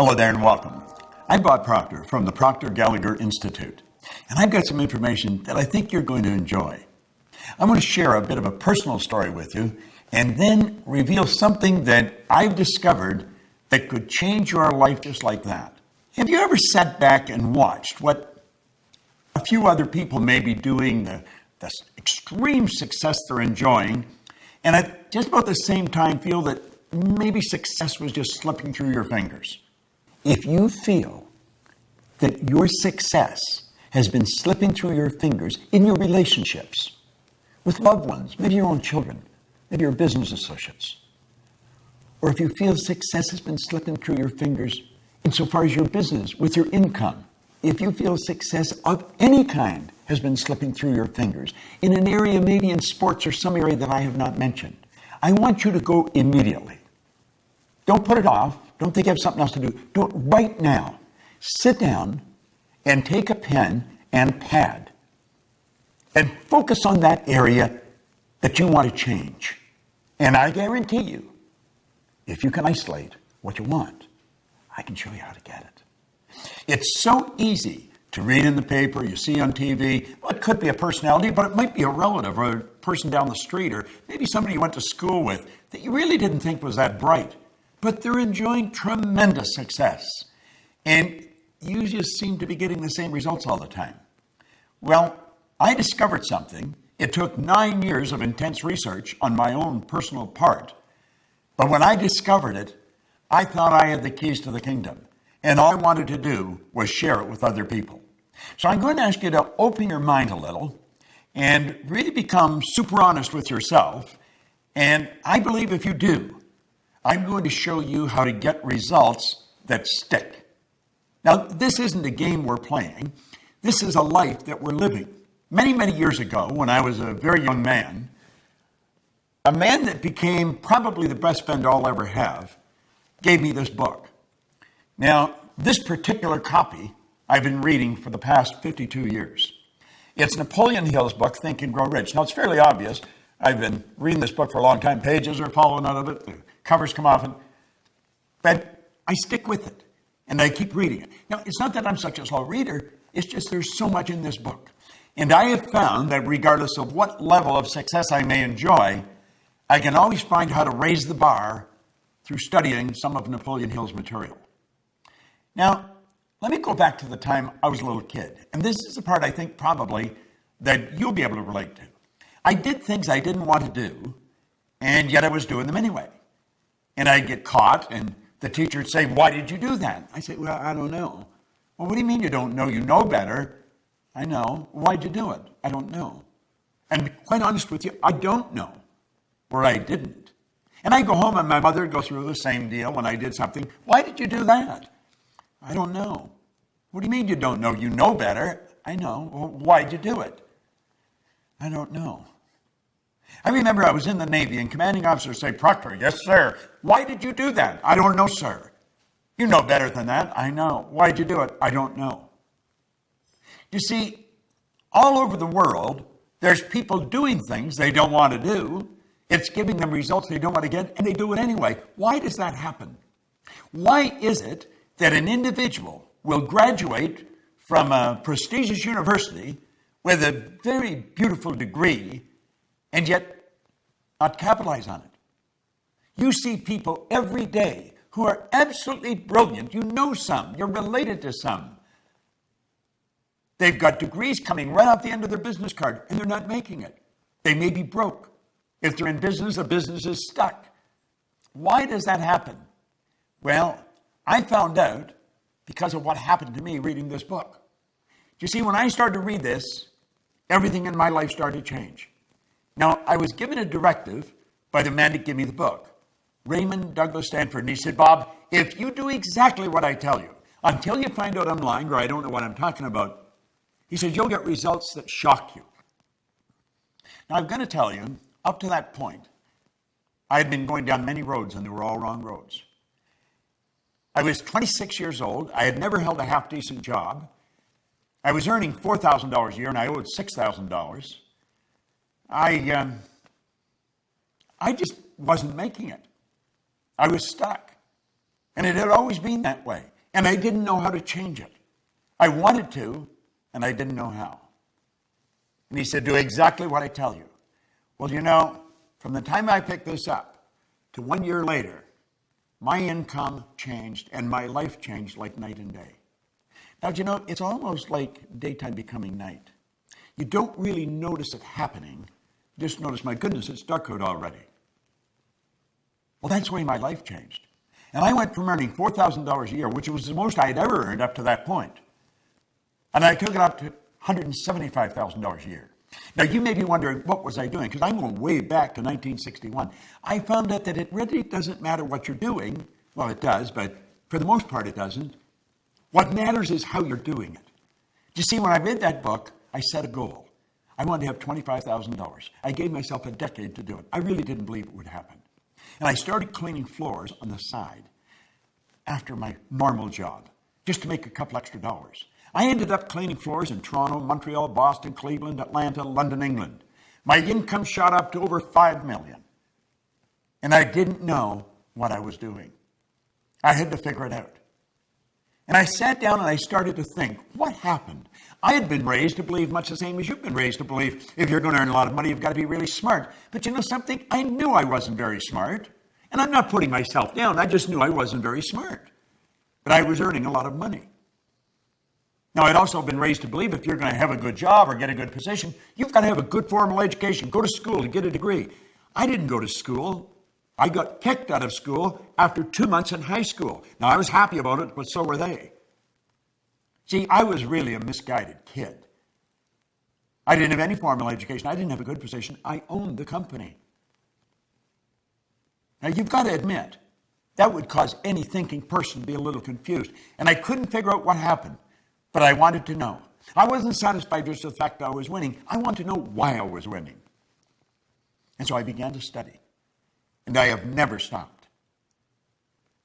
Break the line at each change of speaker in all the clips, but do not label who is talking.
Hello there and welcome. I'm Bob Proctor from the Proctor Gallagher Institute, and I've got some information that I think you're going to enjoy. I'm going to share a bit of a personal story with you and then reveal something that I've discovered that could change your life just like that. Have you ever sat back and watched what a few other people may be doing, the extreme success they're enjoying, and at just about the same time feel that maybe success was just slipping through your fingers? If you feel that your success has been slipping through your fingers in your relationships with loved ones, maybe your own children, maybe your business associates, or if you feel success has been slipping through your fingers insofar as your business, with your income, if you feel success of any kind has been slipping through your fingers in an area, maybe in sports or some area that I have not mentioned, I want you to go immediately. Don't put it off. Don't think you have something else to do. Do it right now. Sit down and take a pen and pad and focus on that area that you want to change. And I guarantee you, if you can isolate what you want, I can show you how to get it. It's so easy to read in the paper, you see on TV. Well, it could be a personality, but it might be a relative or a person down the street or maybe somebody you went to school with that you really didn't think was that bright. But they're enjoying tremendous success. And you just seem to be getting the same results all the time. Well, I discovered something. It took 9 years of intense research on my own personal part. But when I discovered it, I thought I had the keys to the kingdom. And all I wanted to do was share it with other people. So I'm going to ask you to open your mind a little and really become super honest with yourself. And I believe if you do, I'm going to show you how to get results that stick. Now, this isn't a game we're playing. This is a life that we're living. Many, many years ago, when I was a very young man, a man that became probably the best friend I'll ever have gave me this book. Now, this particular copy I've been reading for the past 52 years. It's Napoleon Hill's book, Think and Grow Rich. Now, it's fairly obvious. I've been reading this book for a long time. Pages are falling out of it. The covers come off. But I stick with it. And I keep reading it. Now, it's not that I'm such a slow reader. It's just there's so much in this book. And I have found that regardless of what level of success I may enjoy, I can always find how to raise the bar through studying some of Napoleon Hill's material. Now, let me go back to the time I was a little kid. And this is the part I think probably that you'll be able to relate to. I did things I didn't want to do, and yet I was doing them anyway. And I'd get caught, and the teacher would say, "Why did you do that?" I said, "Well, I don't know." "Well, what do you mean you don't know? You know better." "I know." "Why'd you do it?" "I don't know." And to be quite honest with you, I don't know, or I didn't. And I go home, and my mother would go through the same deal when I did something. "Why did you do that?" "I don't know." "What do you mean you don't know? You know better." "I know." "Well, why'd you do it?" "I don't know." I remember I was in the Navy and commanding officers say, "Proctor, yes, sir." "Why did you do that?" "I don't know, sir." "You know better than that." "I know." "Why'd you do it?" "I don't know." You see, all over the world, there's people doing things they don't want to do. It's giving them results they don't want to get, and they do it anyway. Why does that happen? Why is it that an individual will graduate from a prestigious university with a very beautiful degree and yet not capitalize on it? You see people every day who are absolutely brilliant. You know some. You're related to some. They've got degrees coming right off the end of their business card, and they're not making it. They may be broke. If they're in business, the business is stuck. Why does that happen? Well, I found out because of what happened to me reading this book. You see, when I started to read this, everything in my life started to change. Now, I was given a directive by the man that gave me the book, Raymond Douglas Stanford, and he said, "Bob, if you do exactly what I tell you, until you find out I'm lying or I don't know what I'm talking about," he said, "you'll get results that shock you." Now, I'm going to tell you, up to that point, I had been going down many roads, and they were all wrong roads. I was 26 years old. I had never held a half-decent job. I was earning $4,000 a year, and I owed $6,000. I just wasn't making it. I was stuck. And it had always been that way. And I didn't know how to change it. I wanted to, and I didn't know how. And he said, do exactly what I tell you. Well, you know, from the time I picked this up to 1 year later, my income changed and my life changed like night and day. Now, you know, it's almost like daytime becoming night. You don't really notice it happening. You just notice, my goodness, it's dark out already. Well, that's the way my life changed. And I went from earning $4,000 a year, which was the most I had ever earned up to that point. And I took it up to $175,000 a year. Now, you may be wondering, what was I doing? Because I'm going way back to 1961. I found out that it really doesn't matter what you're doing. Well, it does, but for the most part, it doesn't. What matters is how you're doing it. You see, when I read that book, I set a goal. I wanted to have $25,000. I gave myself a decade to do it. I really didn't believe it would happen. And I started cleaning floors on the side after my normal job, just to make a couple extra dollars. I ended up cleaning floors in Toronto, Montreal, Boston, Cleveland, Atlanta, London, England. My income shot up to over $5 million. And I didn't know what I was doing. I had to figure it out. And I sat down and I started to think, what happened? I had been raised to believe much the same as you've been raised to believe. If you're going to earn a lot of money, you've got to be really smart. But you know something? I knew I wasn't very smart. And I'm not putting myself down. I just knew I wasn't very smart. But I was earning a lot of money. Now, I'd also been raised to believe if you're going to have a good job or get a good position, you've got to have a good formal education, go to school to get a degree. I didn't go to school. I got kicked out of school after 2 months in high school. Now, I was happy about it, but so were they. See, I was really a misguided kid. I didn't have any formal education. I didn't have a good position. I owned the company. Now, you've got to admit, that would cause any thinking person to be a little confused. And I couldn't figure out what happened, but I wanted to know. I wasn't satisfied just with the fact that I was winning. I wanted to know why I was winning. And so I began to study. And I have never stopped.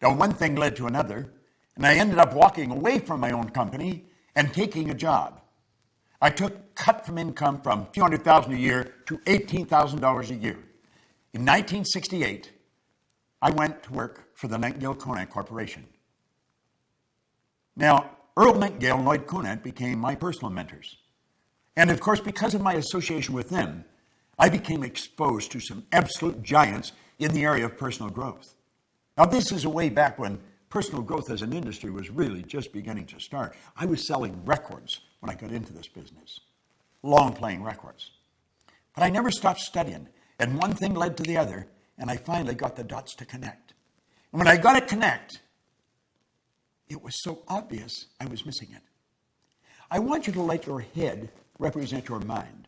Now, one thing led to another, and I ended up walking away from my own company and taking a job. I took cut from income from a few $100,000 a year to $18,000 a year. In 1968, I went to work for the Nightingale-Conant Corporation. Now, Earl Nightingale and Lloyd Conant became my personal mentors. And of course, because of my association with them, I became exposed to some absolute giants in the area of personal growth. Now, this is a way back when personal growth as an industry was really just beginning to start. I was selling records when I got into this business, long-playing records. But I never stopped studying, and one thing led to the other, and I finally got the dots to connect. And when I got it connect, it was so obvious I was missing it. I want you to let your head represent your mind.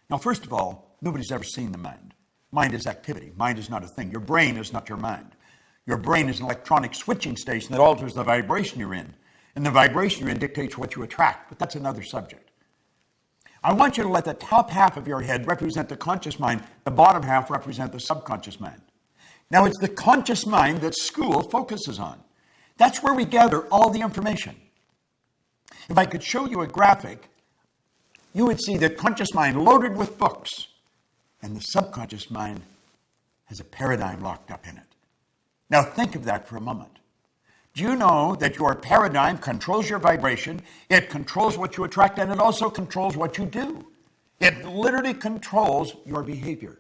Now, first of all, nobody's ever seen the mind. Mind is activity. Mind is not a thing. Your brain is not your mind. Your brain is an electronic switching station that alters the vibration you're in. And the vibration you're in dictates what you attract, but that's another subject. I want you to let the top half of your head represent the conscious mind, the bottom half represent the subconscious mind. Now, it's the conscious mind that school focuses on. That's where we gather all the information. If I could show you a graphic, you would see the conscious mind loaded with books, and the subconscious mind has a paradigm locked up in it. Now think of that for a moment. Do you know that your paradigm controls your vibration, it controls what you attract, and it also controls what you do? It literally controls your behavior.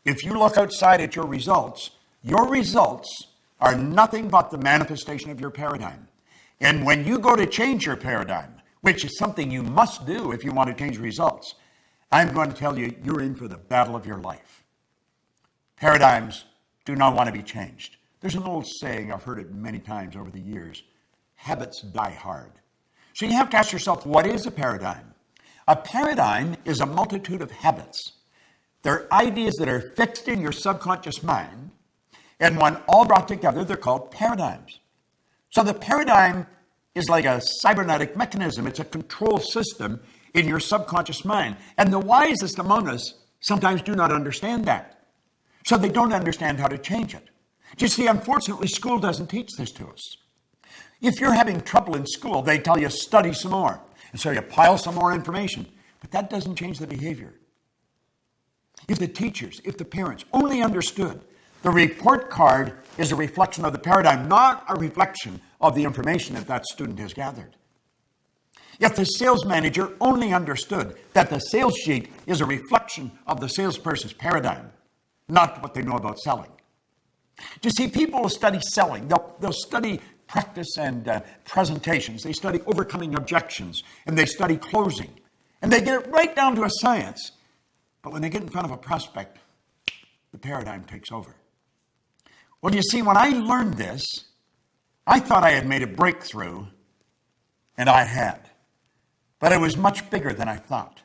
If you look outside at your results are nothing but the manifestation of your paradigm. And when you go to change your paradigm, which is something you must do if you want to change results, I'm going to tell you, you're in for the battle of your life. Paradigms do not want to be changed. There's an old saying, I've heard it many times over the years, habits die hard. So you have to ask yourself, what is a paradigm? A paradigm is a multitude of habits. They're ideas that are fixed in your subconscious mind, and when all brought together, they're called paradigms. So the paradigm is like a cybernetic mechanism. It's a control system in your subconscious mind. And the wisest among us sometimes do not understand that. So they don't understand how to change it. You see, unfortunately, school doesn't teach this to us. If you're having trouble in school, they tell you study some more. And so you pile some more information. But that doesn't change the behavior. If the teachers, if the parents only understood The report card is a reflection of the paradigm, not a reflection of the information that that student has gathered. If the sales manager only understood that the sales sheet is a reflection of the salesperson's paradigm, not what they know about selling. You see, people will study selling. They'll study practice and presentations. They study overcoming objections, and they study closing. And they get it right down to a science. But when they get in front of a prospect, the paradigm takes over. Well, you see, when I learned this, I thought I had made a breakthrough, and I had. But it was much bigger than I thought.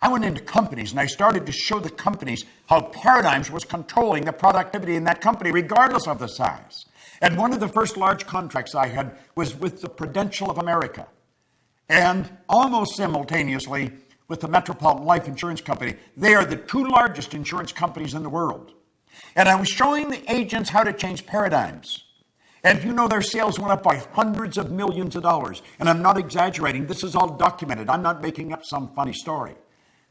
I went into companies and I started to show the companies how paradigms was controlling the productivity in that company, regardless of the size. And one of the first large contracts I had was with the Prudential of America, and almost simultaneously with the Metropolitan Life Insurance Company. They are the two largest insurance companies in the world. And I was showing the agents how to change paradigms. And you know, their sales went up by hundreds of millions of dollars. And I'm not exaggerating. This is all documented. I'm not making up some funny story.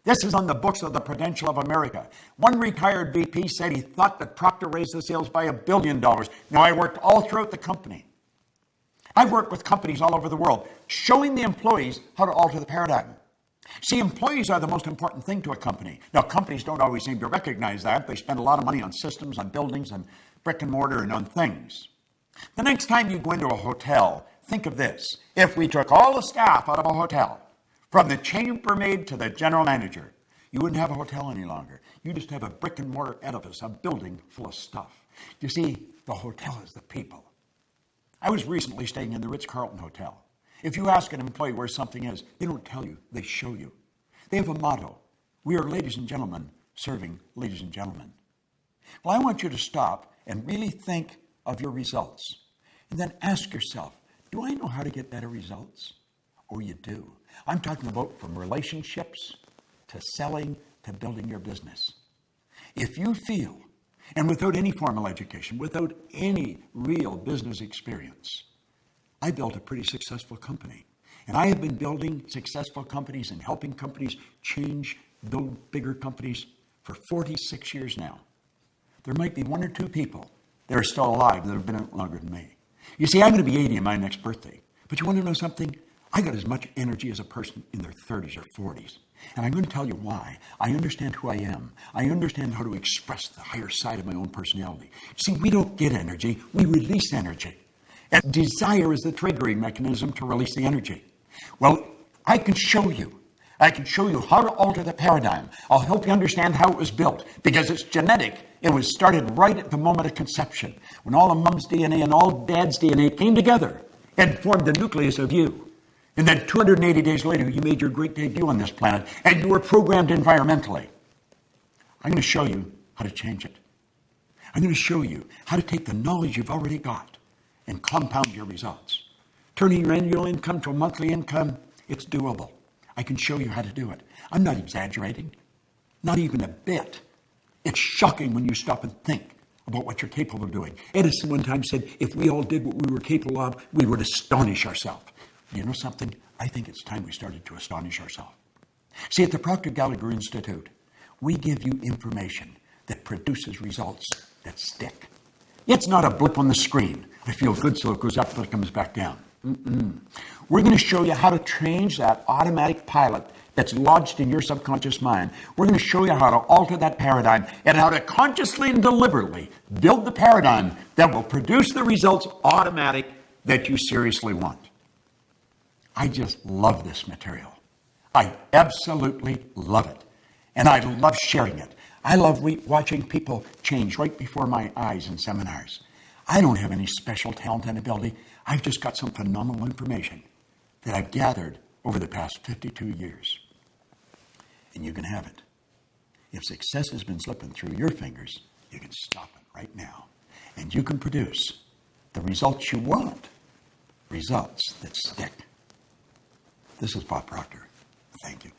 This is on the books of the Prudential of America. One retired VP said he thought that Proctor raised the sales by $1 billion. Now, I worked all throughout the company. I've worked with companies all over the world, showing the employees how to alter the paradigm. See, employees are the most important thing to a company. Now, companies don't always seem to recognize that. They spend a lot of money on systems, on buildings, on brick and mortar, and on things. The next time you go into a hotel, think of this. If we took all the staff out of a hotel, from the chambermaid to the general manager, you wouldn't have a hotel any longer. You just have a brick and mortar edifice, a building full of stuff. You see, the hotel is the people. I was recently staying in the Ritz-Carlton Hotel. If you ask an employee where something is, they don't tell you, they show you. They have a motto: we are ladies and gentlemen serving ladies and gentlemen. Well, I want you to stop and really think of your results. And then ask yourself, do I know how to get better results? Oh, you do. I'm talking about from relationships to selling to building your business. If you feel, and without any formal education, without any real business experience, I built a pretty successful company. And I have been building successful companies and helping companies change, build bigger companies for 46 years now. There might be one or two people that are still alive that have been out longer than me. You see, I'm going to be 80 on my next birthday. But you want to know something? I got as much energy as a person in their 30s or 40s. And I'm going to tell you why. I understand who I am. I understand how to express the higher side of my own personality. See, we don't get energy, we release energy. And desire is the triggering mechanism to release the energy. Well, I can show you. I can show you how to alter the paradigm. I'll help you understand how it was built, because it's genetic. It was started right at the moment of conception, when all of mom's DNA and all dad's DNA came together and formed the nucleus of you. And then 280 days later, you made your great debut on this planet, and you were programmed environmentally. I'm going to show you how to change it. I'm going to show you how to take the knowledge you've already got and compound your results. Turning your annual income to a monthly income, it's doable. I can show you how to do it. I'm not exaggerating, not even a bit. It's shocking when you stop and think about what you're capable of doing. Edison one time said, if we all did what we were capable of, we would astonish ourselves. You know something? I think it's time we started to astonish ourselves. See, at the Proctor Gallagher Institute, we give you information that produces results that stick. It's not a blip on the screen. I feel good, so it goes up, but it comes back down. We're going to show you how to change that automatic pilot that's lodged in your subconscious mind. We're going to show you how to alter that paradigm and how to consciously and deliberately build the paradigm that will produce the results automatic that you seriously want. I just love this material. I absolutely love it. And I love sharing it. I love watching people change right before my eyes in seminars. I don't have any special talent and ability. I've just got some phenomenal information that I've gathered over the past 52 years. And you can have it. If success has been slipping through your fingers, you can stop it right now. And you can produce the results you want, results that stick. This is Bob Proctor. Thank you.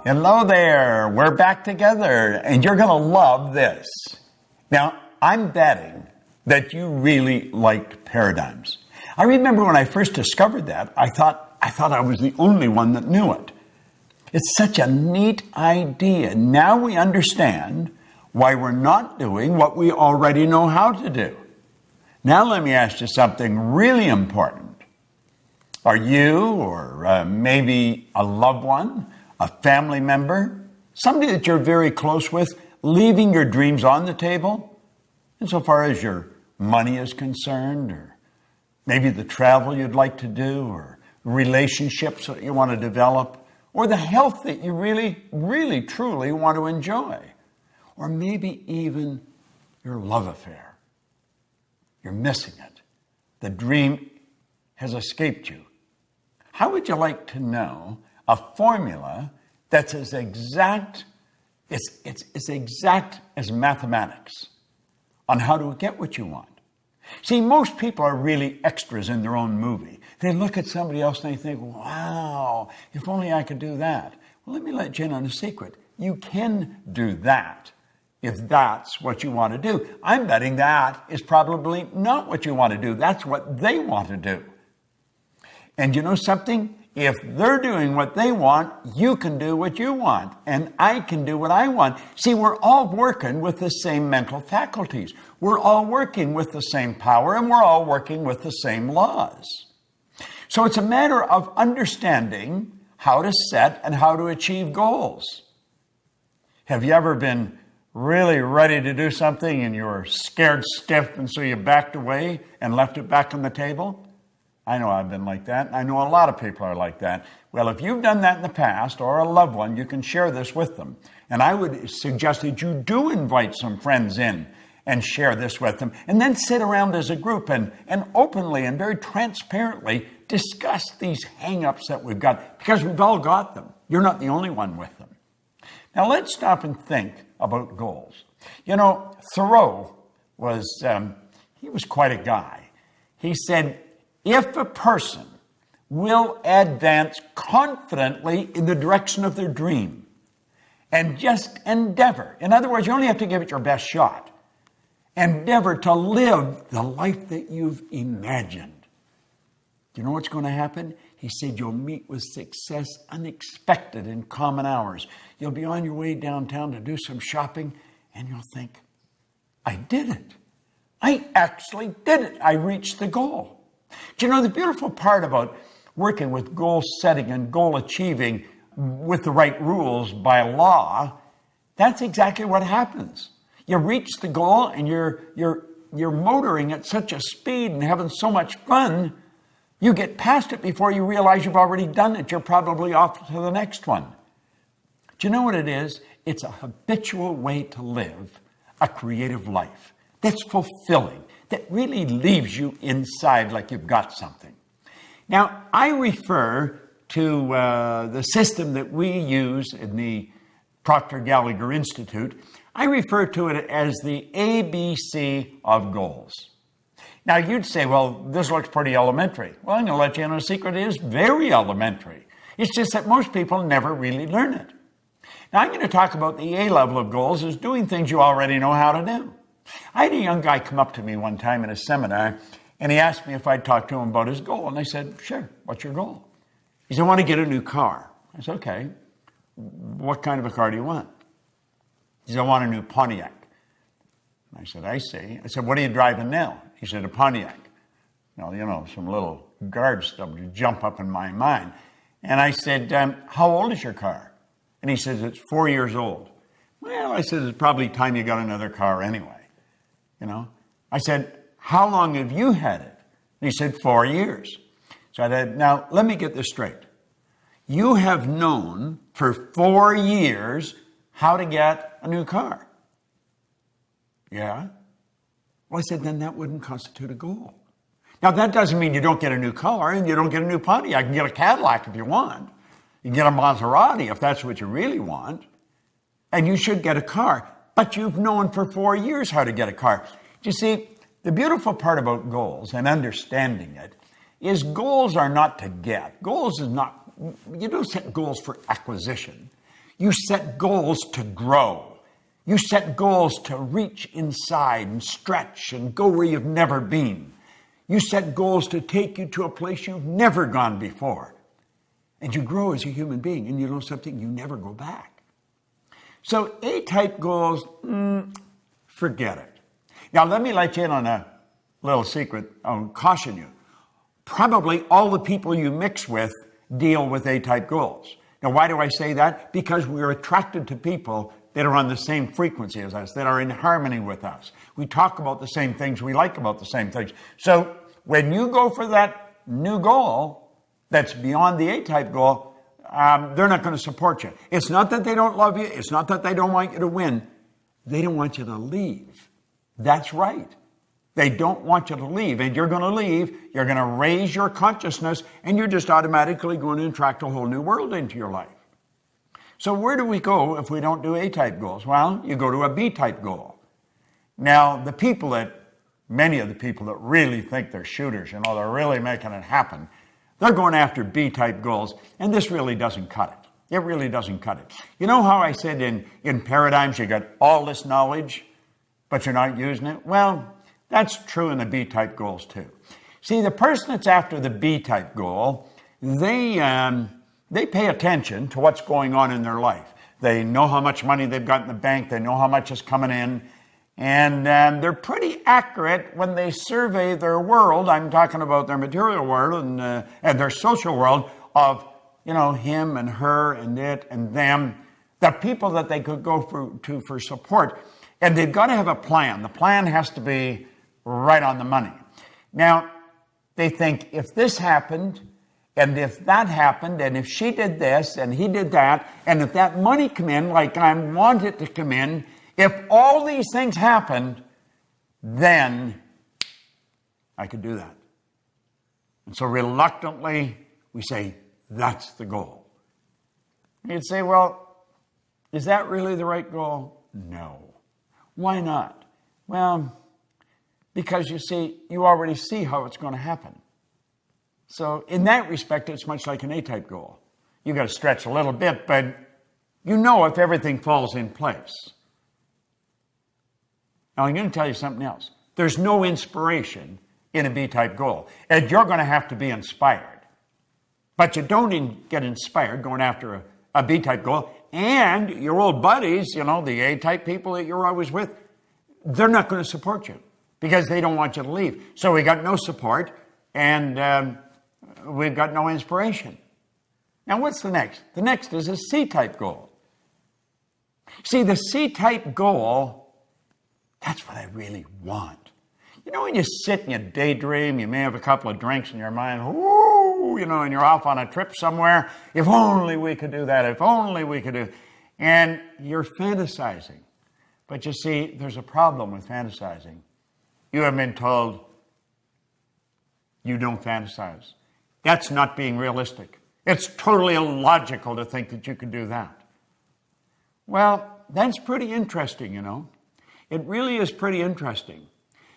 Hello there, we're back together, and you're going to love this. Now, I'm betting that you really liked paradigms. I remember when I first discovered that, I thought I was the only one that knew it. It's such a neat idea. Now we understand why we're not doing what we already know how to do. Now let me ask you something really important. Are you, or maybe a loved one, a family member, somebody that you're very close with, leaving your dreams on the table, insofar as your money is concerned, or maybe the travel you'd like to do, or relationships that you want to develop, or the health that you really, really, truly want to enjoy, or maybe even your love affair. You're missing it. The dream has escaped you. How would you like to know a formula that's as exact, it's exact as mathematics on how to get what you want? See, most people are really extras in their own movie. They look at somebody else and they think, wow, if only I could do that. Well, let me let you in on a secret. You can do that if that's what you want to do. I'm betting that is probably not what you want to do. That's what they want to do. And you know something? If they're doing what they want, you can do what you want, and I can do what I want. See, we're all working with the same mental faculties. We're all working with the same power, and we're all working with the same laws. So it's a matter of understanding how to set and how to achieve goals. Have you ever been really ready to do something and you were scared stiff, and so you backed away and left it back on the table? I know I've been like that. I know a lot of people are like that. Well, if you've done that in the past, or a loved one, you can share this with them. And I would suggest that you do invite some friends in and share this with them, and then sit around as a group and openly and very transparently discuss these hang-ups that we've got, because we've all got them. You're not the only one with them. Now let's stop and think about goals. You know, Thoreau was quite a guy. He said, if a person will advance confidently in the direction of their dream and just endeavor, in other words, you only have to give it your best shot, endeavor to live the life that you've imagined. Do you know what's going to happen? He said you'll meet with success unexpected in common hours. You'll be on your way downtown to do some shopping, and you'll think, I did it. I actually did it. I reached the goal. Do you know the beautiful part about working with goal setting and goal achieving with the right rules by law? That's exactly what happens. You reach the goal and you're motoring at such a speed and having so much fun, you get past it before you realize you've already done it. You're probably off to the next one. Do you know what it is? It's a habitual way to live a creative life that's fulfilling, that really leaves you inside like you've got something. Now, I refer to the system that we use in the Proctor Gallagher Institute. I refer to it as the ABC of goals. Now, you'd say, well, this looks pretty elementary. Well, I'm going to let you in on a secret. It is very elementary. It's just that most people never really learn it. Now, I'm going to talk about the A level of goals as doing things you already know how to do. I had a young guy come up to me one time in a seminar, and he asked me if I'd talk to him about his goal. And I said, sure, what's your goal? He said, I want to get a new car. I said, okay, what kind of a car do you want? He said, I want a new Pontiac. I said, I see. I said, what are you driving now? He said, a Pontiac. Well, you know, some little guard stuff would jump up in my mind. And I said, how old is your car? And he says, it's 4 years old. Well, I said, it's probably time you got another car anyway. You know, I said, how long have you had it? And he said, 4 years. So I said, now let me get this straight. You have known for 4 years how to get a new car. Yeah. Well, I said, then that wouldn't constitute a goal. Now, that doesn't mean you don't get a new car and you don't get a new Pontiac. You can get a Cadillac if you want. You can get a Maserati if that's what you really want. And you should get a car. But you've known for 4 years how to get a car. You see, the beautiful part about goals and understanding it is goals are not to get. Goals is not, you don't set goals for acquisition. You set goals to grow. You set goals to reach inside and stretch and go where you've never been. You set goals to take you to a place you've never gone before. And you grow as a human being, and you know something, you never go back. So A-type goals, forget it. Now let me let you in on a little secret. I'll caution you. Probably all the people you mix with deal with A-type goals. Now why do I say that? Because we're attracted to people that are on the same frequency as us, that are in harmony with us. We talk about the same things, we like about the same things. So when you go for that new goal that's beyond the A-type goal, they're not going to support you. It's not that they don't love you. It's not that they don't want you to win. They don't want you to leave. That's right. They don't want you to leave. And you're going to leave. You're going to raise your consciousness, and you're just automatically going to attract a whole new world into your life. So where do we go if we don't do A-type goals? Well, you go to a B-type goal. Now, many of the people that really think they're shooters, they're really making it happen, they're going after B-type goals, and this really doesn't cut it. It really doesn't cut it. You know how I said in paradigms you got all this knowledge, but you're not using it? Well, that's true in the B-type goals too. See, the person that's after the B-type goal, they pay attention to what's going on in their life. They know how much money they've got in the bank. They know how much is coming in. And they're pretty accurate when they survey their world. I'm talking about their material world and their social world of, him and her and it and them, the people that they could go to for support. And they've got to have a plan. The plan has to be right on the money. Now, they think if this happened, and if that happened, and if she did this, and he did that, and if that money come in like I want it to come in, if all these things happened, then I could do that. And so reluctantly, we say, that's the goal. And you'd say, well, is that really the right goal? No. Why not? Well, because you see, you already see how it's going to happen. So in that respect, it's much like an A-type goal. You've got to stretch a little bit, but you know if everything falls in place. Now, I'm going to tell you something else. There's no inspiration in a B-type goal. And you're going to have to be inspired. But you don't get inspired going after a B-type goal. And your old buddies, the A-type people that you're always with, they're not going to support you because they don't want you to leave. So we got no support, and we've got no inspiration. Now, what's the next? The next is a C-type goal. See, the C-type goal, that's what I really want. When you sit and you daydream, you may have a couple of drinks in your mind, and you're off on a trip somewhere. If only we could do that. If only we could do. And you're fantasizing. But you see, there's a problem with fantasizing. You have been told you don't fantasize. That's not being realistic. It's totally illogical to think that you could do that. Well, that's pretty interesting, It really is pretty interesting.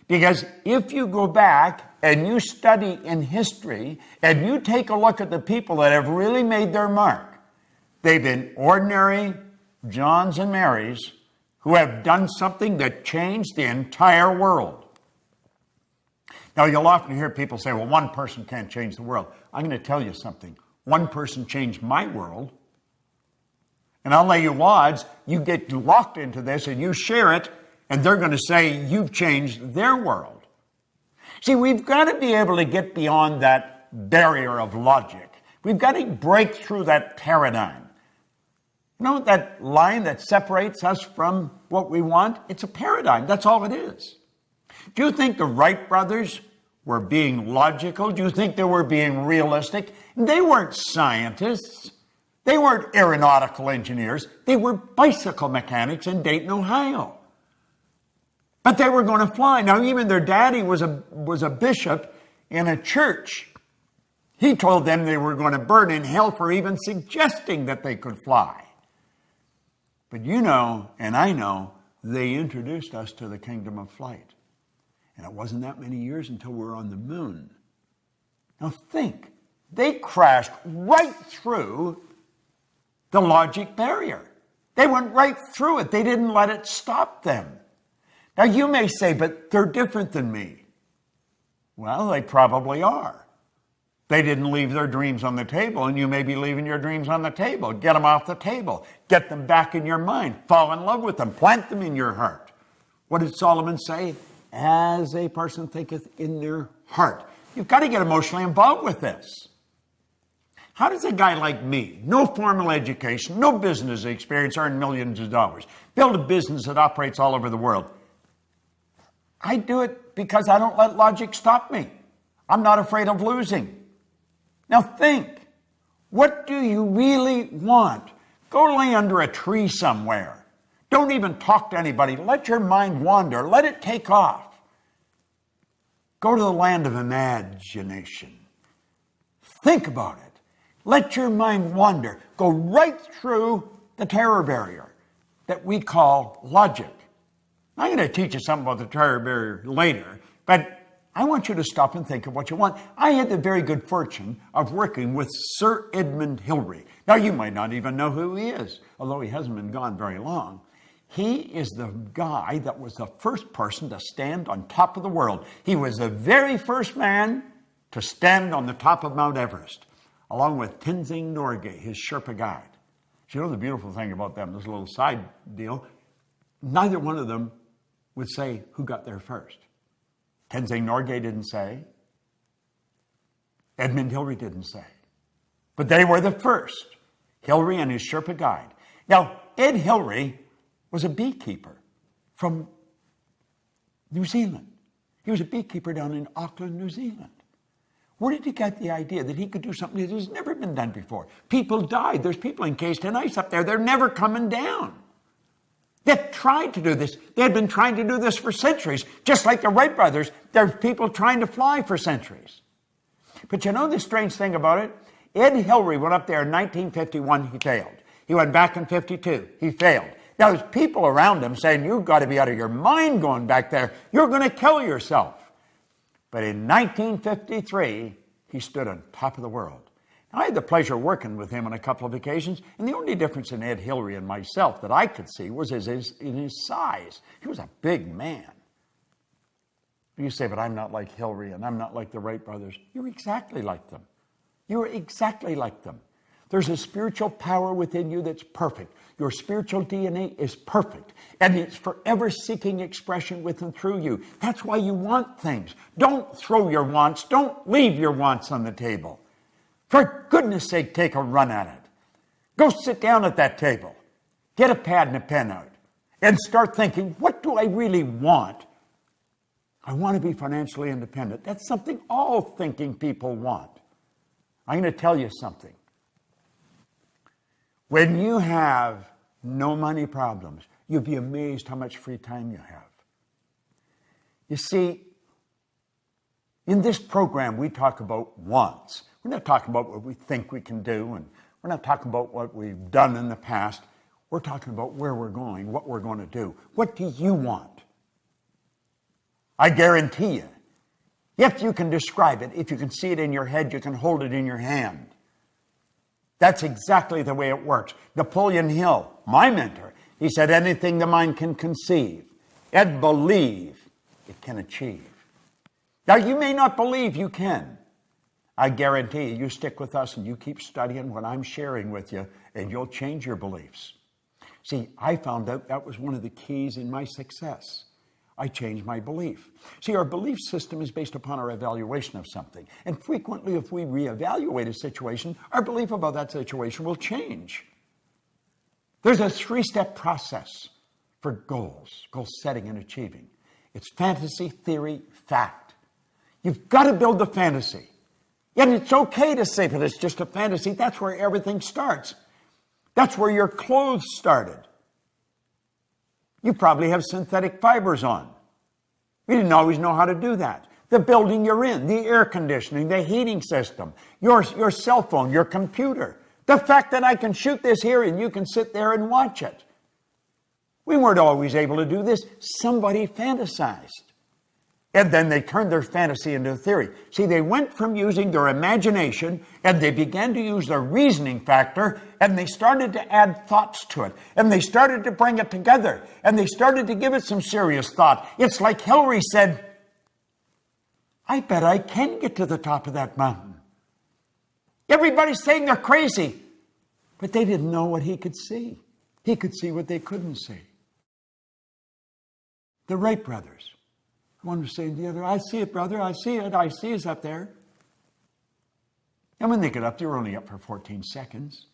Because if you go back and you study in history and you take a look at the people that have really made their mark, they've been ordinary Johns and Marys who have done something that changed the entire world. Now, you'll often hear people say, well, one person can't change the world. I'm going to tell you something. One person changed my world. And I'll lay you odds, you get locked into this and you share it, and they're going to say you've changed their world. See, we've got to be able to get beyond that barrier of logic. We've got to break through that paradigm. That line that separates us from what we want? It's a paradigm. That's all it is. Do you think the Wright brothers were being logical? Do you think they were being realistic? They weren't scientists. They weren't aeronautical engineers. They were bicycle mechanics in Dayton, Ohio. But they were going to fly. Now, even their daddy was a bishop in a church. He told them they were going to burn in hell for even suggesting that they could fly. But and I know, they introduced us to the kingdom of flight. And it wasn't that many years until we were on the moon. Now think, they crashed right through the logic barrier. They went right through it. They didn't let it stop them. Now you may say, but they're different than me. Well, they probably are. They didn't leave their dreams on the table, and you may be leaving your dreams on the table. Get them off the table. Get them back in your mind. Fall in love with them. Plant them in your heart. What did Solomon say? As a person thinketh in their heart. You've got to get emotionally involved with this. How does a guy like me, no formal education, no business experience, earn millions of dollars, build a business that operates all over the world? I do it because I don't let logic stop me. I'm not afraid of losing. Now think, what do you really want? Go lay under a tree somewhere. Don't even talk to anybody. Let your mind wander. Let it take off. Go to the land of imagination. Think about it. Let your mind wander. Go right through the terror barrier that we call logic. I'm going to teach you something about the terror barrier later, but I want you to stop and think of what you want. I had the very good fortune of working with Sir Edmund Hillary. Now, you might not even know who he is, although he hasn't been gone very long. He is the guy that was the first person to stand on top of the world. He was the very first man to stand on the top of Mount Everest, along with Tenzing Norgay, his Sherpa guide. So you know the beautiful thing about them, this little side deal, neither one of them would say who got there first. Tenzing Norgay didn't say. Edmund Hillary didn't say. But they were the first, Hillary and his Sherpa guide. Now, Ed Hillary was a beekeeper from New Zealand. He was a beekeeper down in Auckland, New Zealand. Where did he get the idea that he could do something that has never been done before? People died. There's people encased in ice up there. They're never coming down. They've tried to do this. They had been trying to do this for centuries. Just like the Wright brothers, there's people trying to fly for centuries. But you know the strange thing about it? Ed Hillary went up there in 1951. He failed. He went back in 52. He failed. Now, there's people around him saying, you've got to be out of your mind going back there. You're going to kill yourself. But in 1953, he stood on top of the world. Now, I had the pleasure of working with him on a couple of occasions, and the only difference in Ed Hillary and myself that I could see was in his size. He was a big man. You say, but I'm not like Hillary, and I'm not like the Wright brothers. You're exactly like them. You're exactly like them. There's a spiritual power within you that's perfect. Your spiritual DNA is perfect, and it's forever seeking expression with and through you. That's why you want things. Don't throw your wants. Don't leave your wants on the table. For goodness sake, take a run at it. Go sit down at that table. Get a pad and a pen out and start thinking, what do I really want? I want to be financially independent. That's something all thinking people want. I'm going to tell you something. When you have no money problems, you'll be amazed how much free time you have. You see, in this program, we talk about wants. We're not talking about what we think we can do, and we're not talking about what we've done in the past. We're talking about where we're going, what we're going to do. What do you want? I guarantee you, if you can describe it, if you can see it in your head, you can hold it in your hand. That's exactly the way it works. Napoleon Hill, my mentor, he said, anything the mind can conceive and believe, it can achieve. Now, you may not believe you can. I guarantee you stick with us and you keep studying what I'm sharing with you, and you'll change your beliefs. See, I found out that was one of the keys in my success. I changed my belief. See, our belief system is based upon our evaluation of something. And frequently, if we reevaluate a situation, our belief about that situation will change. There's a 3-step process for goal setting and achieving. It's fantasy, theory, fact. You've got to build the fantasy. And it's okay to say that it's just a fantasy. That's where everything starts. That's where your clothes started. You probably have synthetic fibers on. We didn't always know how to do that. The building you're in, the air conditioning, the heating system, your cell phone, your computer. The fact that I can shoot this here and you can sit there and watch it. We weren't always able to do this. Somebody fantasized. And then they turned their fantasy into a theory. See, they went from using their imagination and they began to use their reasoning factor, and they started to add thoughts to it. And they started to bring it together. And they started to give it some serious thought. It's like Hillary said, I bet I can get to the top of that mountain. Everybody's saying they're crazy. But they didn't know what he could see. He could see what they couldn't see. The Wright brothers. One was saying to the other, I see it, brother, I see it, I see us up there. And when they got up, they were only up for 14 seconds.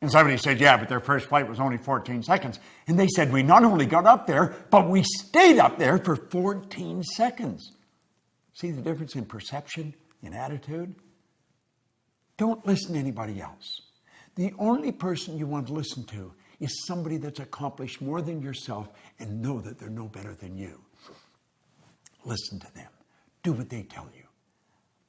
And somebody said, yeah, but their first flight was only 14 seconds. And they said, we not only got up there, but we stayed up there for 14 seconds. See the difference in perception, in attitude? Don't listen to anybody else. The only person you want to listen to is somebody that's accomplished more than yourself and know that they're no better than you. Listen to them. Do what they tell you.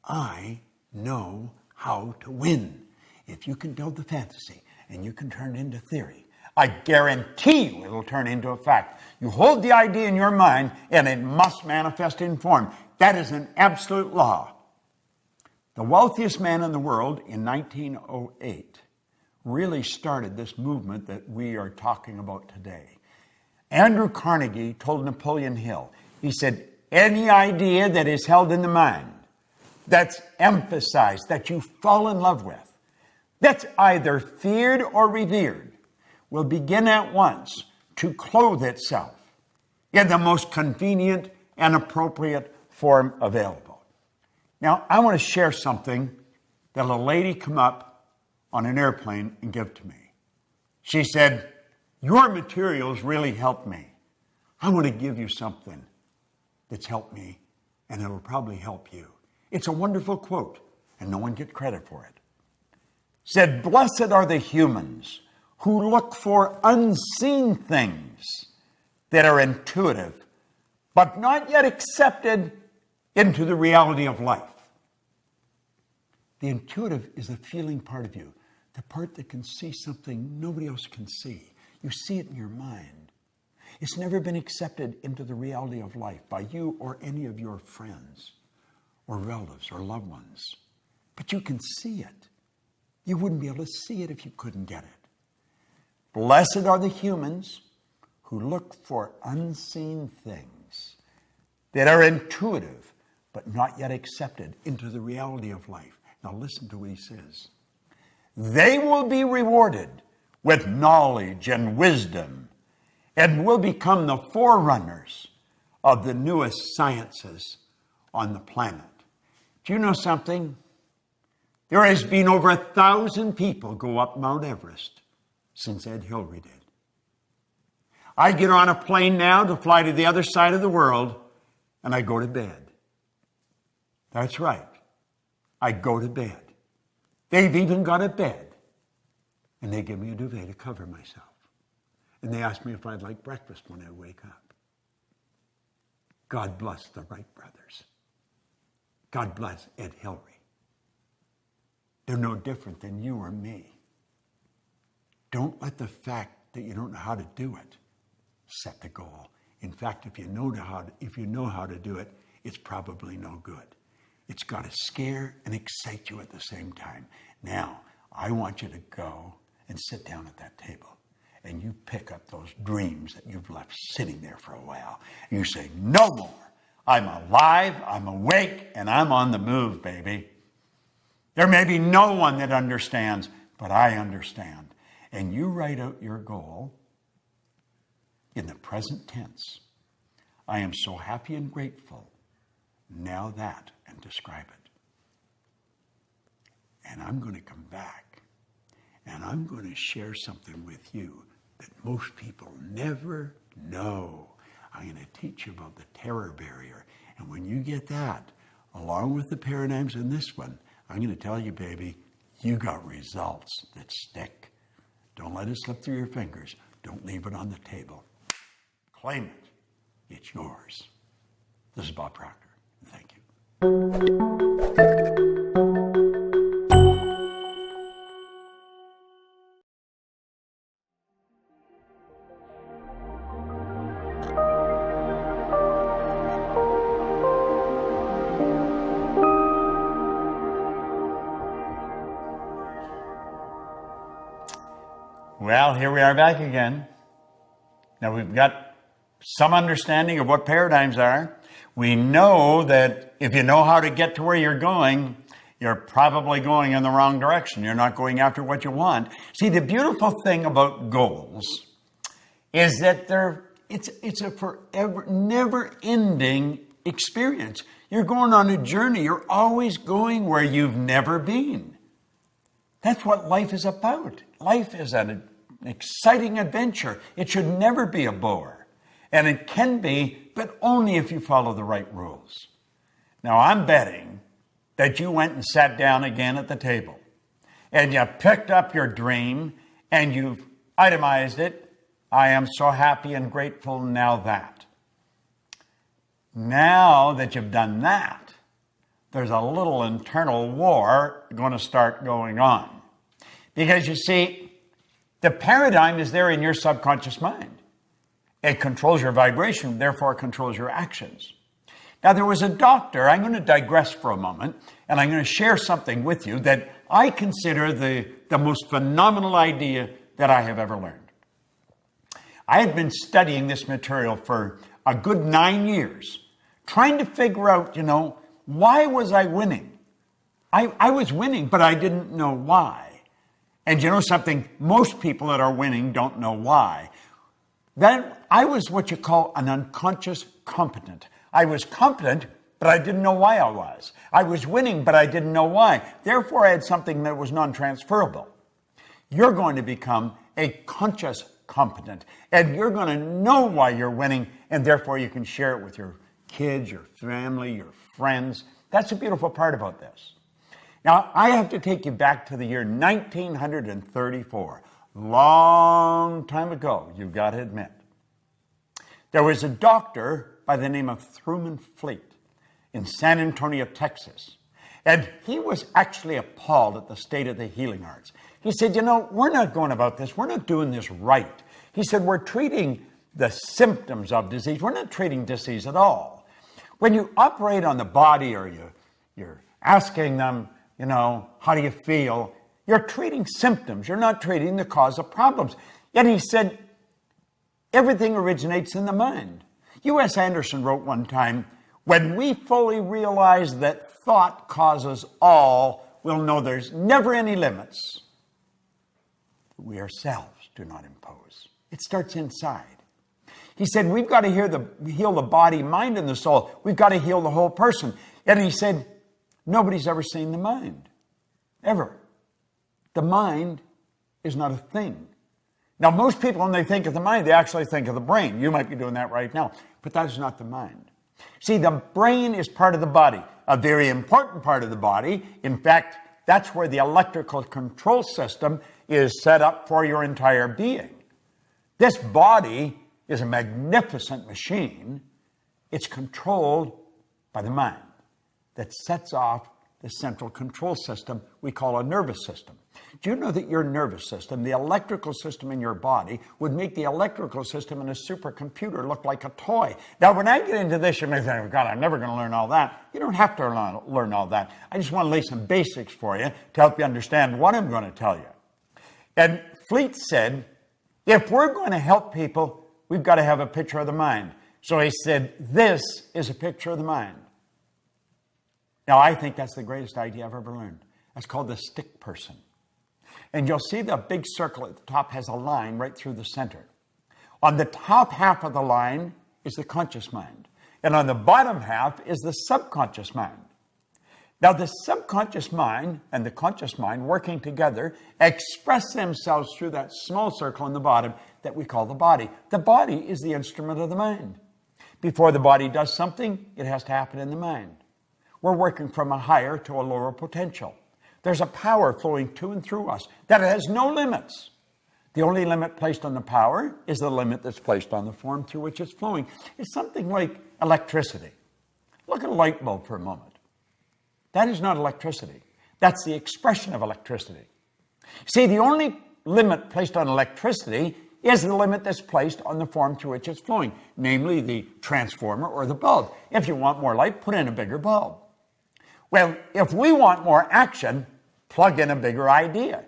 I know how to win. If you can build the fantasy and you can turn it into theory, I guarantee you it'll turn into a fact. You hold the idea in your mind and it must manifest in form. That is an absolute law. The wealthiest man in the world in 1908 really started this movement that we are talking about today. Andrew Carnegie told Napoleon Hill, he said, any idea that is held in the mind, that's emphasized, that you fall in love with, that's either feared or revered, will begin at once to clothe itself in the most convenient and appropriate form available. Now, I want to share something that a lady come up on an airplane and give to me. She said, your materials really helped me. I want to give you something that's helped me, and it'll probably help you. It's a wonderful quote, and no one gets credit for it. Said, blessed are the humans who look for unseen things that are intuitive, but not yet accepted into the reality of life. The intuitive is the feeling part of you, the part that can see something nobody else can see. You see it in your mind. It's never been accepted into the reality of life by you or any of your friends or relatives or loved ones. But you can see it. You wouldn't be able to see it if you couldn't get it. Blessed are the humans who look for unseen things that are intuitive but not yet accepted into the reality of life. Now listen to what he says. They will be rewarded with knowledge and wisdom and will become the forerunners of the newest sciences on the planet. Do you know something? There has been over 1,000 people go up Mount Everest since Ed Hillary did. I get on a plane now to fly to the other side of the world, and I go to bed. That's right. I go to bed. They've even got a bed, and they give me a duvet to cover myself. And they ask me if I'd like breakfast when I wake up. God bless the Wright brothers. God bless Ed Hillary. They're no different than you or me. Don't let the fact that you don't know how to do it set the goal. In fact, if you know how to do it, it's probably no good. It's got to scare and excite you at the same time. Now, I want you to go and sit down at that table. And you pick up those dreams that you've left sitting there for a while. And you say, no more. I'm alive, I'm awake, and I'm on the move, baby. There may be no one that understands, but I understand. And you write out your goal in the present tense. I am so happy and grateful. Now that, and describe it. And I'm going to come back, and I'm going to share something with you that most people never know. I'm going to teach you about the terror barrier. And when you get that, along with the paradigms in this one, I'm going to tell you, baby, you got results that stick. Don't let it slip through your fingers. Don't leave it on the table. Claim it. It's yours. This is Bob Proctor. Thank you. Well, here we are back again. Now we've got some understanding of what paradigms are. We know that if you know how to get to where you're going, you're probably going in the wrong direction. You're not going after what you want. See, the beautiful thing about goals is that it's a forever, never-ending experience. You're going on a journey. You're always going where you've never been. That's what life is about. Life is an exciting adventure. It should never be a bore. And it can be, but only if you follow the right rules. Now, I'm betting that you went and sat down again at the table and you picked up your dream and you've itemized it. I am so happy and grateful now that. Now that you've done that, there's a little internal war going to start going on. Because you see, the paradigm is there in your subconscious mind. It controls your vibration, therefore it controls your actions. Now, there was a doctor, I'm going to digress for a moment, and I'm going to share something with you that I consider the most phenomenal idea that I have ever learned. I had been studying this material for a good 9 years, trying to figure out, why was I winning? I was winning, but I didn't know why. And you know something? Most people that are winning don't know why. Then I was what you call an unconscious competent. I was competent, but I didn't know why I was. I was winning, but I didn't know why. Therefore, I had something that was non-transferable. You're going to become a conscious competent, and you're going to know why you're winning, and therefore you can share it with your kids, your family, your friends. That's the beautiful part about this. Now, I have to take you back to the year 1934. Long time ago, you've got to admit. There was a doctor by the name of Truman Fleet in San Antonio, Texas. And he was actually appalled at the state of the healing arts. He said, we're not going about this. We're not doing this right. He said, we're treating the symptoms of disease. We're not treating disease at all. When you operate on the body or you're asking them, how do you feel? You're treating symptoms. You're not treating the cause of problems. Yet he said, everything originates in the mind. U.S. Anderson wrote one time, when we fully realize that thought causes all, we'll know there's never any limits. We ourselves do not impose. It starts inside. He said, we've got to heal the body, mind, and the soul. We've got to heal the whole person. And he said, nobody's ever seen the mind. Ever. The mind is not a thing. Now, most people, when they think of the mind, they actually think of the brain. You might be doing that right now. But that is not the mind. See, the brain is part of the body, a very important part of the body. In fact, that's where the electrical control system is set up for your entire being. This body is a magnificent machine. It's controlled by the mind that sets off the central control system we call a nervous system. Do you know that your nervous system, the electrical system in your body, would make the electrical system in a supercomputer look like a toy? Now, when I get into this, you may think, God, I'm never going to learn all that. You don't have to learn all that. I just want to lay some basics for you to help you understand what I'm going to tell you. And Fleet said, if we're going to help people, we've got to have a picture of the mind. So he said, this is a picture of the mind. Now, I think that's the greatest idea I've ever learned. That's called the stick person. And you'll see the big circle at the top has a line right through the center. On the top half of the line is the conscious mind. And on the bottom half is the subconscious mind. Now, the subconscious mind and the conscious mind working together express themselves through that small circle in the bottom that we call the body. The body is the instrument of the mind. Before the body does something, it has to happen in the mind. We're working from a higher to a lower potential. There's a power flowing to and through us that has no limits. The only limit placed on the power is the limit that's placed on the form through which it's flowing. It's something like electricity. Look at a light bulb for a moment. That is not electricity. That's the expression of electricity. See, the only limit placed on electricity is the limit that's placed on the form through which it's flowing, namely the transformer or the bulb. If you want more light, put in a bigger bulb. Well, if we want more action, plug in a bigger idea.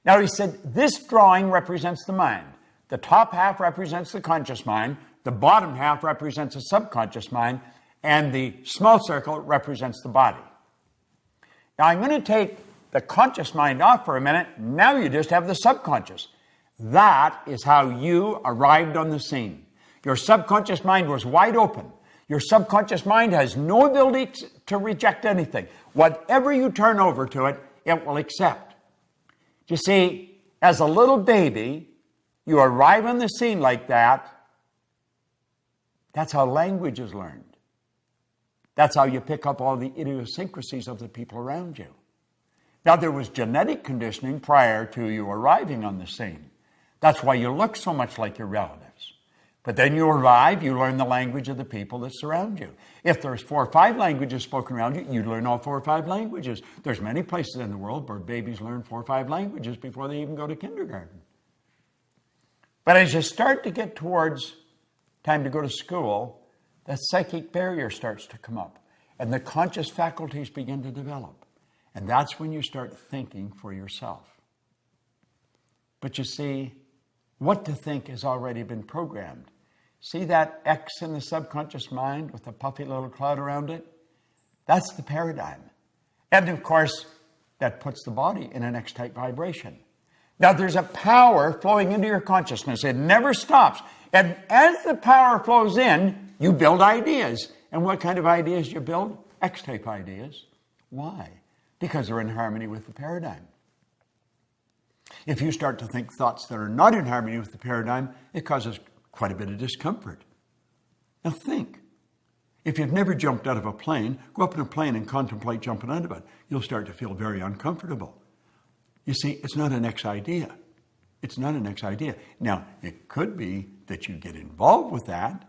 Now he said, this drawing represents the mind. The top half represents the conscious mind, the bottom half represents the subconscious mind, and the small circle represents the body. Now I'm going to take the conscious mind off for a minute. Now you just have the subconscious. That is how you arrived on the scene. Your subconscious mind was wide open. Your subconscious mind has no ability to reject anything. Whatever you turn over to it, it will accept. You see, as a little baby, you arrive on the scene like that. That's how language is learned. That's how you pick up all the idiosyncrasies of the people around you. Now, there was genetic conditioning prior to you arriving on the scene. That's why you look so much like your relatives. But then you arrive, you learn the language of the people that surround you. If there's 4 or 5 languages spoken around you, you learn all 4 or 5 languages. There's many places in the world where babies learn 4 or 5 languages before they even go to kindergarten. But as you start to get towards time to go to school, that psychic barrier starts to come up, and the conscious faculties begin to develop. And that's when you start thinking for yourself. But you see, what to think has already been programmed. See that X in the subconscious mind with a puffy little cloud around it? That's the paradigm. And of course, that puts the body in an X-type vibration. Now there's a power flowing into your consciousness. It never stops. And as the power flows in, you build ideas. And what kind of ideas you build? X-type ideas. Why? Because they're in harmony with the paradigm. If you start to think thoughts that are not in harmony with the paradigm, it causes quite a bit of discomfort. Now think. If you've never jumped out of a plane, go up in a plane and contemplate jumping out of it. You'll start to feel very uncomfortable. You see, it's not an X idea. It's not an X idea. Now, it could be that you get involved with that,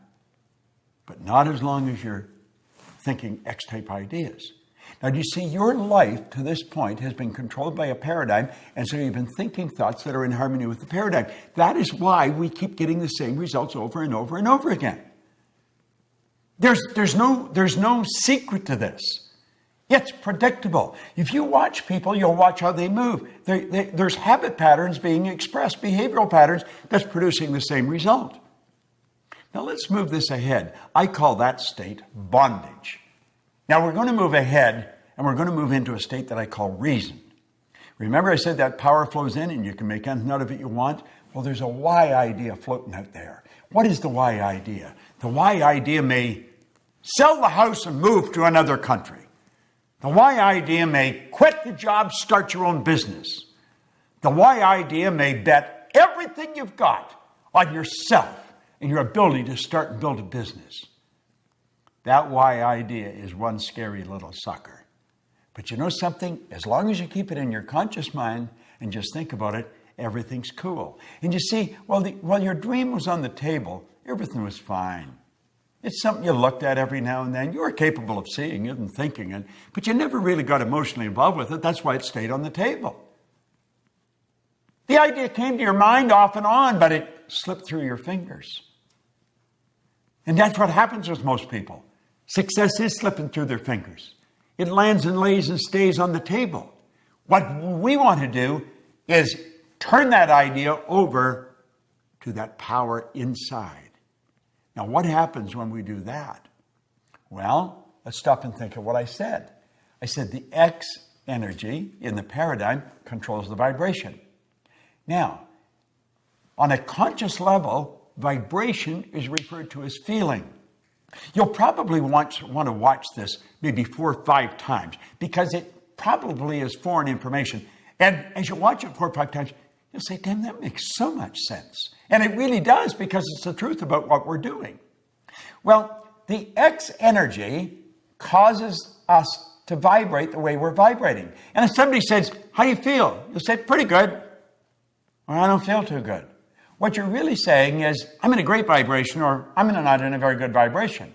but not as long as you're thinking X-type ideas. Now, do you see, your life to this point has been controlled by a paradigm, and so you've been thinking thoughts that are in harmony with the paradigm. That is why we keep getting the same results over and over and over again. There's no secret to this. It's predictable. If you watch people, you'll watch how they move. There's habit patterns being expressed, behavioral patterns that's producing the same result. Now let's move this ahead. I call that state bondage. Now we're going to move ahead, and we're going to move into a state that I call reason. Remember I said that power flows in and you can make anything out of it you want? Well, there's a why idea floating out there. What is the why idea? The why idea may sell the house and move to another country. The why idea may quit the job, start your own business. The why idea may bet everything you've got on yourself and your ability to start and build a business. That why idea is one scary little sucker. But you know something? As long as you keep it in your conscious mind and just think about it, everything's cool. And you see, while your dream was on the table, everything was fine. It's something you looked at every now and then. You were capable of seeing it and thinking it, but you never really got emotionally involved with it. That's why it stayed on the table. The idea came to your mind off and on, but it slipped through your fingers. And that's what happens with most people. Success is slipping through their fingers. It lands and lays and stays on the table. What we want to do is turn that idea over to that power inside. Now, what happens when we do that? Well, let's stop and think of what I said. I said the X energy in the paradigm controls the vibration. Now, on a conscious level, vibration is referred to as feeling. You'll probably want to watch this maybe 4 or 5 times because it probably is foreign information. And as you watch it 4 or 5 times, you'll say, damn, that makes so much sense. And it really does because it's the truth about what we're doing. Well, the X energy causes us to vibrate the way we're vibrating. And if somebody says, how do you feel? You'll say, pretty good. Or I don't feel too good. What you're really saying is, I'm in a great vibration or I'm not in a very good vibration.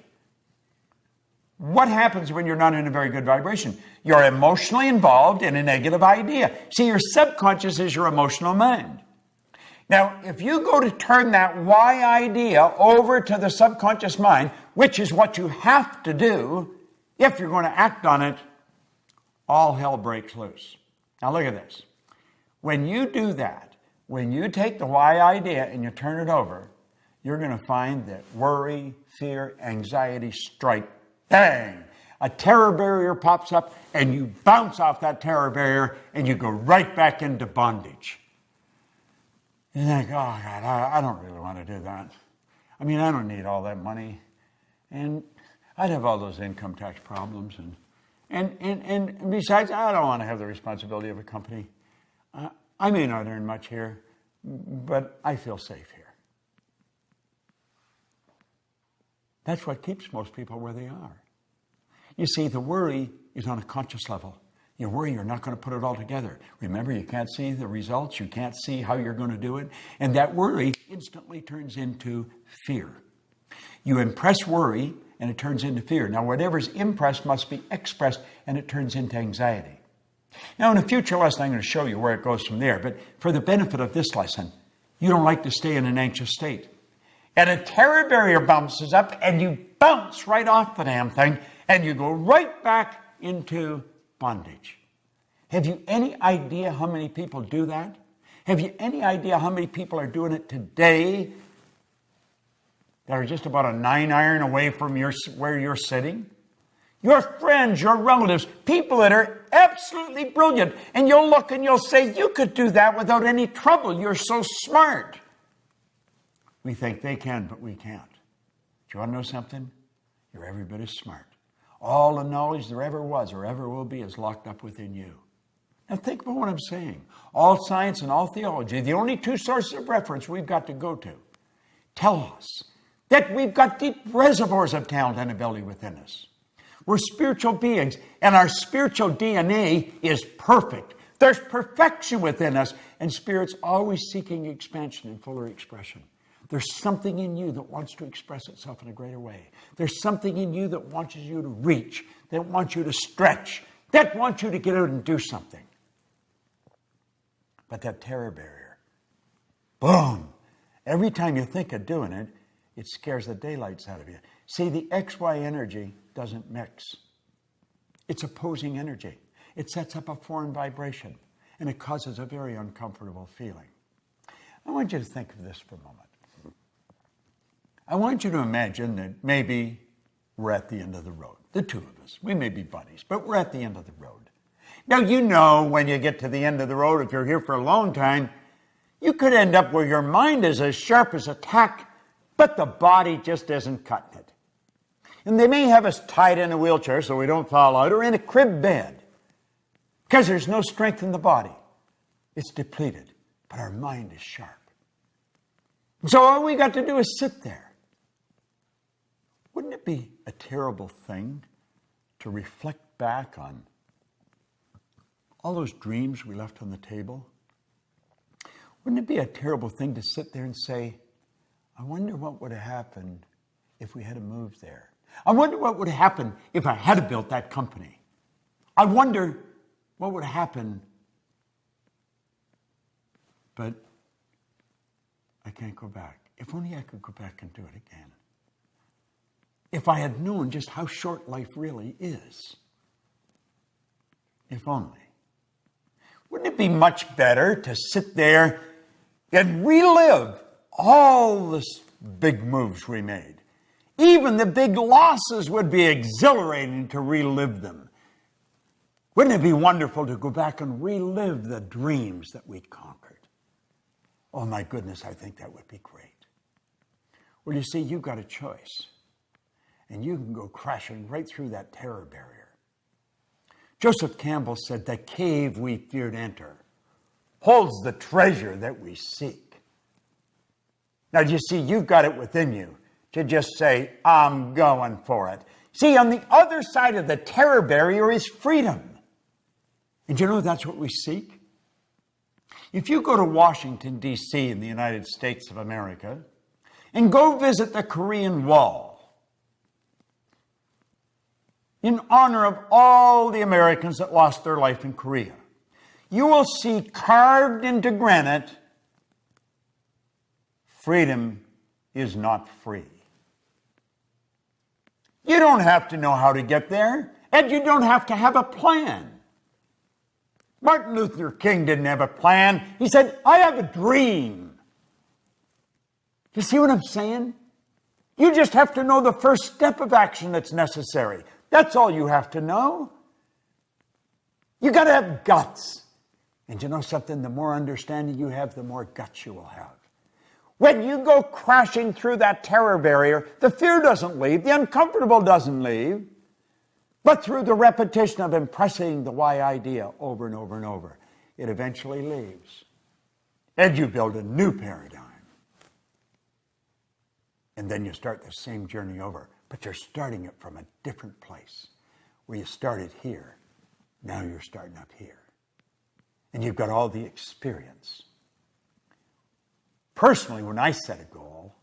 What happens when you're not in a very good vibration? You're emotionally involved in a negative idea. See, your subconscious is your emotional mind. Now, if you go to turn that why idea over to the subconscious mind, which is what you have to do if you're going to act on it, all hell breaks loose. Now look at this. When you do that, when you take the why idea and you turn it over, you're going to find that worry, fear, anxiety strike, bang! A terror barrier pops up and you bounce off that terror barrier and you go right back into bondage. You think, oh God, I don't really want to do that. I mean, I don't need all that money. And I'd have all those income tax problems. And besides, I don't want to have the responsibility of a company. I may not earn much here, but I feel safe here. That's what keeps most people where they are. You see, the worry is on a conscious level. You worry you're not going to put it all together. Remember, you can't see the results. You can't see how you're going to do it. And that worry instantly turns into fear. You impress worry, and it turns into fear. Now, whatever's impressed must be expressed, and it turns into anxiety. Now, in a future lesson, I'm going to show you where it goes from there. But for the benefit of this lesson, you don't like to stay in an anxious state. And a terror barrier bounces up, and you bounce right off the damn thing, and you go right back into bondage. Have you any idea how many people do that? Have you any idea how many people are doing it today that are just about a 9-iron away from where you're sitting? Your friends, your relatives, people that are absolutely brilliant, and you'll look and you'll say, you could do that without any trouble. You're so smart. We think they can, but we can't. Do you want to know something? You're every bit as smart. All the knowledge there ever was or ever will be is locked up within you. Now think about what I'm saying. All science and all theology, the only two sources of reference we've got to go to, tell us that we've got deep reservoirs of talent and ability within us. We're spiritual beings, and our spiritual DNA is perfect. There's perfection within us, and Spirit's always seeking expansion and fuller expression. There's something in you that wants to express itself in a greater way. There's something in you that wants you to reach, that wants you to stretch, that wants you to get out and do something. But that terror barrier, boom, every time you think of doing it, it scares the daylights out of you. See, the XY energy doesn't mix. It's opposing energy. It sets up a foreign vibration, and it causes a very uncomfortable feeling. I want you to think of this for a moment. I want you to imagine that maybe we're at the end of the road. The two of us. We may be buddies, but we're at the end of the road. Now, you know when you get to the end of the road, if you're here for a long time, you could end up where your mind is as sharp as a tack, but the body just isn't cutting it. And they may have us tied in a wheelchair so we don't fall out, or in a crib bed, because there's no strength in the body. It's depleted, but our mind is sharp. So all we got to do is sit there. Wouldn't it be a terrible thing to reflect back on all those dreams we left on the table? Wouldn't it be a terrible thing to sit there and say, I wonder what would have happened if we had moved there? I wonder what would have happened if I had built that company. I wonder what would happen. But I can't go back. If only I could go back and do it again. If I had known just how short life really is. If only. Wouldn't it be much better to sit there and relive all the big moves we made? Even the big losses would be exhilarating to relive them. Wouldn't it be wonderful to go back and relive the dreams that we conquered? Oh my goodness, I think that would be great. Well, you see, you've got a choice. And you can go crashing right through that terror barrier. Joseph Campbell said, the cave we feared enter holds the treasure that we seek. Now, you see, you've got it within you to just say, I'm going for it. See, on the other side of the terror barrier is freedom. And you know that's what we seek? If you go to Washington, D.C. in the United States of America and go visit the Korean Wall, in honor of all the Americans that lost their life in Korea, you will see carved into granite, freedom is not free. You don't have to know how to get there, and you don't have to have a plan. Martin Luther King didn't have a plan. He said, I have a dream. You see what I'm saying? You just have to know the first step of action that's necessary. That's all you have to know. You got to have guts. And you know something? The more understanding you have, the more guts you will have. When you go crashing through that terror barrier, the fear doesn't leave, the uncomfortable doesn't leave, but through the repetition of impressing the why idea over and over and over, it eventually leaves. And you build a new paradigm. And then you start the same journey over, but you're starting it from a different place. Where you started here, now you're starting up here. And you've got all the experience. Personally, when I set a goal,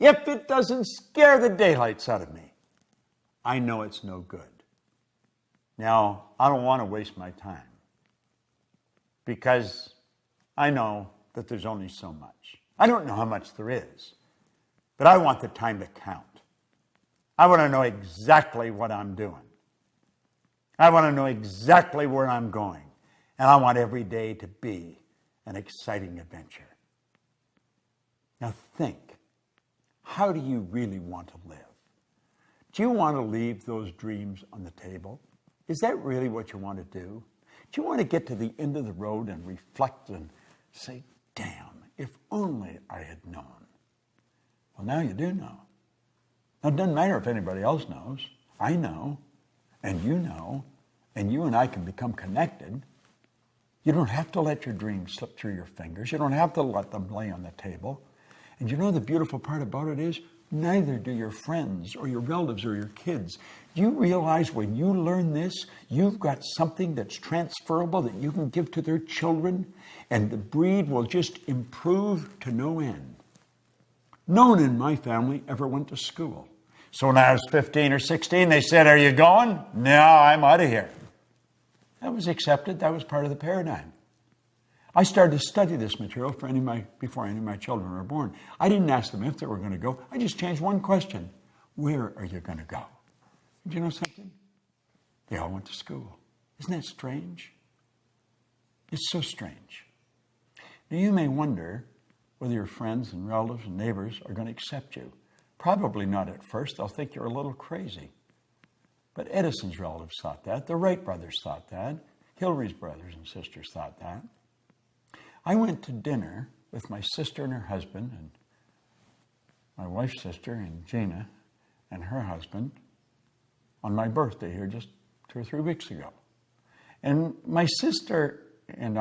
if it doesn't scare the daylights out of me, I know it's no good. Now, I don't want to waste my time because I know that there's only so much. I don't know how much there is, but I want the time to count. I want to know exactly what I'm doing. I want to know exactly where I'm going. And I want every day to be an exciting adventure. Now think, how do you really want to live? Do you want to leave those dreams on the table? Is that really what you want to do? Do you want to get to the end of the road and reflect and say, damn, if only I had known? Well, now you do know. Now, it doesn't matter if anybody else knows. I know, and you and I can become connected. You don't have to let your dreams slip through your fingers. You don't have to let them lay on the table. And you know the beautiful part about it is, neither do your friends or your relatives or your kids. Do you realize when you learn this, you've got something that's transferable that you can give to their children, and the breed will just improve to no end. No one in my family ever went to school. So when I was 15 or 16, they said, are you going? No, I'm out of here. That was accepted. That was part of the paradigm. I started to study this material before any of my children were born. I didn't ask them if they were going to go. I just changed one question. Where are you going to go? Do you know something? They all went to school. Isn't that strange? It's so strange. Now you may wonder whether your friends and relatives and neighbors are going to accept you. Probably not at first. They'll think you're a little crazy. But Edison's relatives thought that. The Wright brothers thought that. Hillary's brothers and sisters thought that. I went to dinner with my sister and her husband, and my wife's sister, and Gina, and her husband, on my birthday here just 2 or 3 weeks ago. And my sister and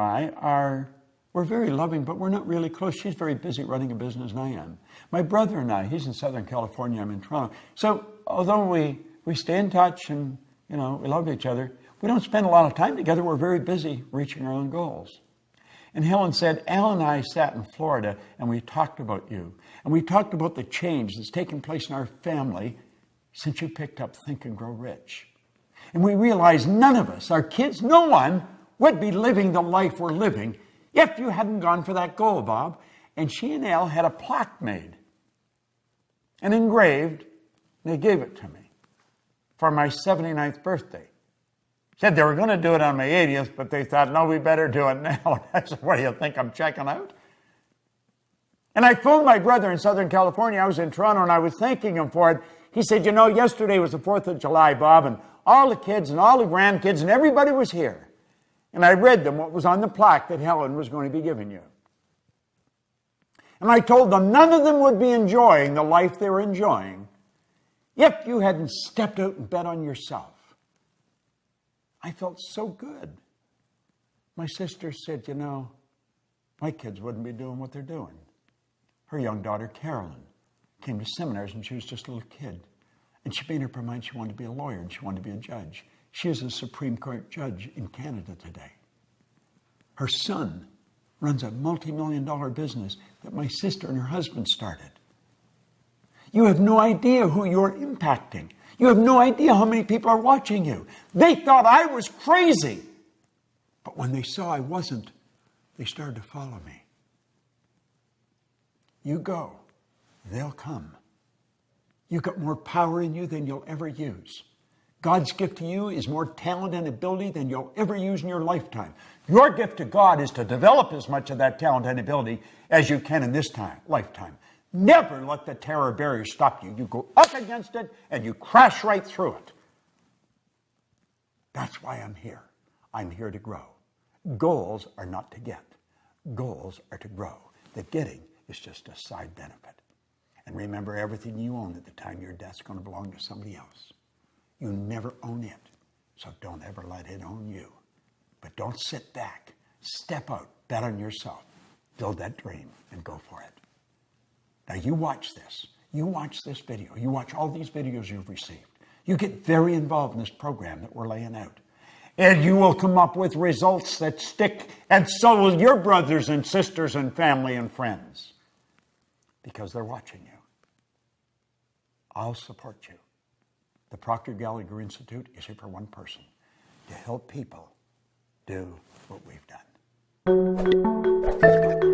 we're very loving, but we're not really close. She's very busy running a business, and I am. My brother and I, he's in Southern California, I'm in Toronto. So although we stay in touch and, we love each other, we don't spend a lot of time together. We're very busy reaching our own goals. And Helen said, Al and I sat in Florida and we talked about you. And we talked about the change that's taken place in our family since you picked up Think and Grow Rich. And we realized none of us, our kids, no one would be living the life we're living if you hadn't gone for that goal, Bob. And she and Al had a plaque made and engraved, and they gave it to me for my 79th birthday. Said they were going to do it on my 80th, but they thought, no, we better do it now. And I said, what do you think, I'm checking out? And I phoned my brother in Southern California. I was in Toronto, and I was thanking him for it. He said, yesterday was the 4th of July, Bob, and all the kids and all the grandkids and everybody was here. And I read them what was on the plaque that Helen was going to be giving you. And I told them none of them would be enjoying the life they were enjoying if you hadn't stepped out and bet on yourself. I felt so good. My sister said, my kids wouldn't be doing what they're doing. Her young daughter, Carolyn, came to seminars when she was just a little kid. And she made up her mind she wanted to be a lawyer and she wanted to be a judge. She is a Supreme Court judge in Canada today. Her son runs a multi-million-dollar business that my sister and her husband started. You have no idea who you're impacting. You have no idea how many people are watching you. They thought I was crazy. But when they saw I wasn't, they started to follow me. You go, they'll come. You've got more power in you than you'll ever use. God's gift to you is more talent and ability than you'll ever use in your lifetime. Your gift to God is to develop as much of that talent and ability as you can in this lifetime. Never let the terror barrier stop you. You go up against it and you crash right through it. That's why I'm here. I'm here to grow. Goals are not to get. Goals are to grow. The getting is just a side benefit. And remember, everything you own at the time of your death is going to belong to somebody else. You never own it, so don't ever let it own you. But don't sit back. Step out. Bet on yourself. Build that dream and go for it. Now you watch this. You watch this video. You watch all these videos you've received. You get very involved in this program that we're laying out. And you will come up with results that stick, and so will your brothers and sisters and family and friends, because they're watching you. I'll support you. The Proctor Gallagher Institute is here for one person, to help people do what we've done.